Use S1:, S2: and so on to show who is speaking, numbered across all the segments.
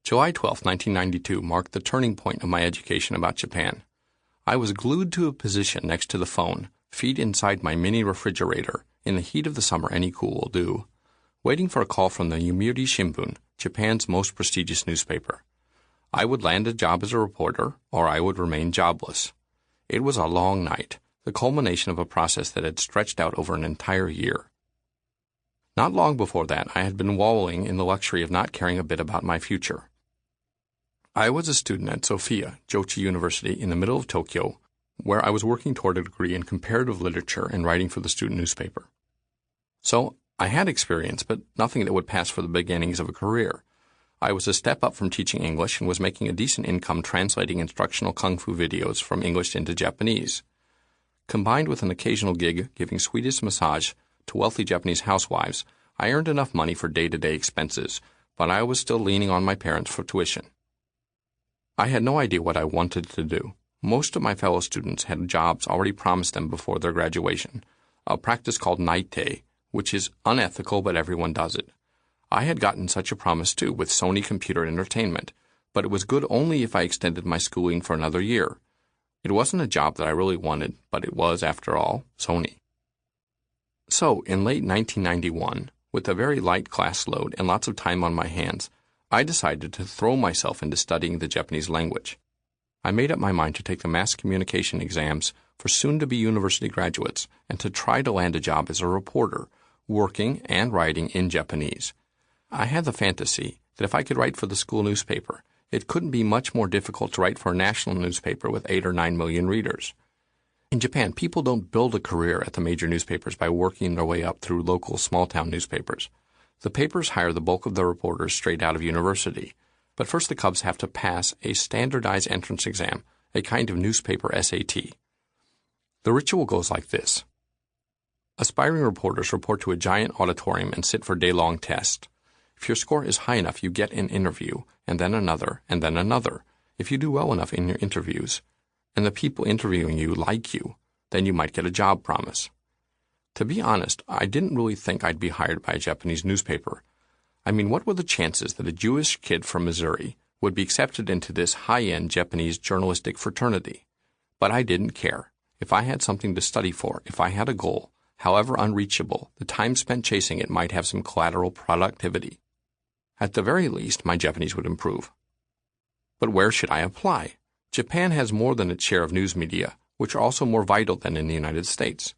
S1: July 12, 1992 marked the turning point of my education about Japan. I was glued to a position next to the phone, feet inside my mini refrigerator, in the heat of the summer any cool will do, waiting for a call from the Yomiuri Shimbun, Japan's most prestigious newspaper. I would land a job as a reporter, or I would remain jobless. It was a long night, the culmination of a process that had stretched out over an entire year. Not long before that, I had been wallowing in the luxury of not caring a bit about my future. I was a student at Sophia, Jochi University, in the middle of Tokyo, where I was working toward a degree in comparative literature and writing for the student newspaper. So, I had experience, but nothing that would pass for the beginnings of a career. I was a step up from teaching English and was making a decent income translating instructional kung fu videos from English into Japanese. Combined with an occasional gig giving Swedish massage to wealthy Japanese housewives, I earned enough money for day-to-day expenses, but I was still leaning on my parents for tuition. I had no idea what I wanted to do. Most of my fellow students had jobs already promised them before their graduation, a practice called naite, which is unethical, but everyone does it. I had gotten such a promise too with Sony Computer Entertainment, but it was good only if I extended my schooling for another year. It wasn't a job that I really wanted, but it was, after all, Sony. So, in late 1991, with a very light class load and lots of time on my hands, I decided to throw myself into studying the Japanese language. I made up my mind to take the mass communication exams for soon-to-be university graduates and to try to land a job as a reporter, working and writing in Japanese. I had the fantasy that if I could write for the school newspaper, it couldn't be much more difficult to write for a national newspaper with 8 or 9 million readers. In Japan, people don't build a career at the major newspapers by working their way up through local small-town newspapers. The papers hire the bulk of the reporters straight out of university, but first the Cubs have to pass a standardized entrance exam, a kind of newspaper SAT. The ritual goes like this. Aspiring reporters report to a giant auditorium and sit for day-long tests. If your score is high enough, you get an interview, and then another, and then another. If you do well enough in your interviews, and the people interviewing you like you, then you might get a job promise. To be honest, I didn't really think I'd be hired by a Japanese newspaper. I mean, what were the chances that a Jewish kid from Missouri would be accepted into this high-end Japanese journalistic fraternity? But I didn't care. If I had something to study for, if I had a goal, however unreachable, the time spent chasing it might have some collateral productivity. At the very least, my Japanese would improve. But where should I apply? Japan has more than its share of news media, which are also more vital than in the United States.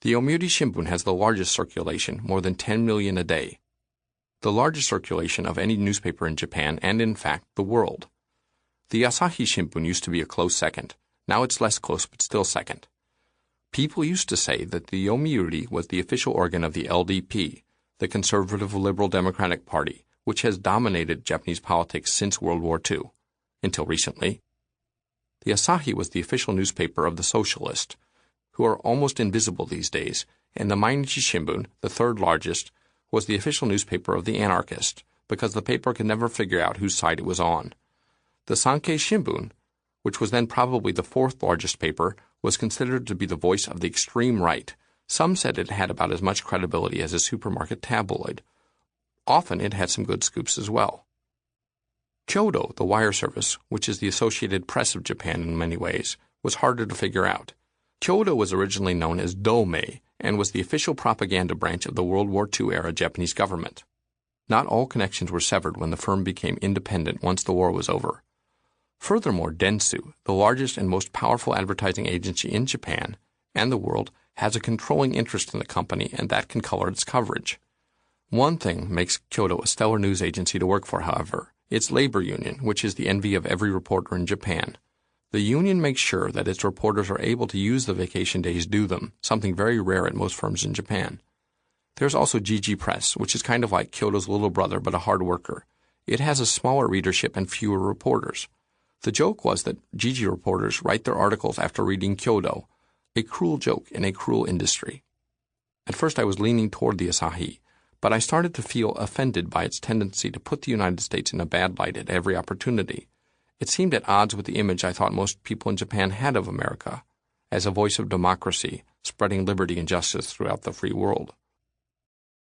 S1: The Yomiuri Shimbun has the largest circulation, more than 10 million a day. The largest circulation of any newspaper in Japan and, in fact, the world. The Asahi Shimbun used to be a close second. Now it's less close, but still second. People used to say that the Yomiuri was the official organ of the LDP, the Conservative Liberal Democratic Party, which has dominated Japanese politics since World War II, until recently. The Asahi was the official newspaper of the Socialist, who are almost invisible these days, and the Mainichi Shimbun, the third largest, was the official newspaper of the Anarchist, because the paper could never figure out whose side it was on. The Sankei Shimbun, which was then probably the fourth largest paper, was considered to be the voice of the extreme right. Some said it had about as much credibility as a supermarket tabloid. Often it had some good scoops as well. Kyodo, the wire service, which is the Associated Press of Japan in many ways, was harder to figure out. Kyodo was originally known as Domei and was the official propaganda branch of the World War II-era Japanese government. Not all connections were severed when the firm became independent once the war was over. Furthermore, Dentsu, the largest and most powerful advertising agency in Japan and the world, has a controlling interest in the company, and that can color its coverage. One thing makes Kyodo a stellar news agency to work for, however, its labor union, which is the envy of every reporter in Japan. The union makes sure that its reporters are able to use the vacation days due them, something very rare at most firms in Japan. There's also GG Press, which is kind of like Kyodo's little brother but a hard worker. It has a smaller readership and fewer reporters. The joke was that GG reporters write their articles after reading Kyodo, a cruel joke in a cruel industry. At first I was leaning toward the Asahi, but I started to feel offended by its tendency to put the United States in a bad light at every opportunity. It seemed at odds with the image I thought most people in Japan had of America, as a voice of democracy, spreading liberty and justice throughout the free world.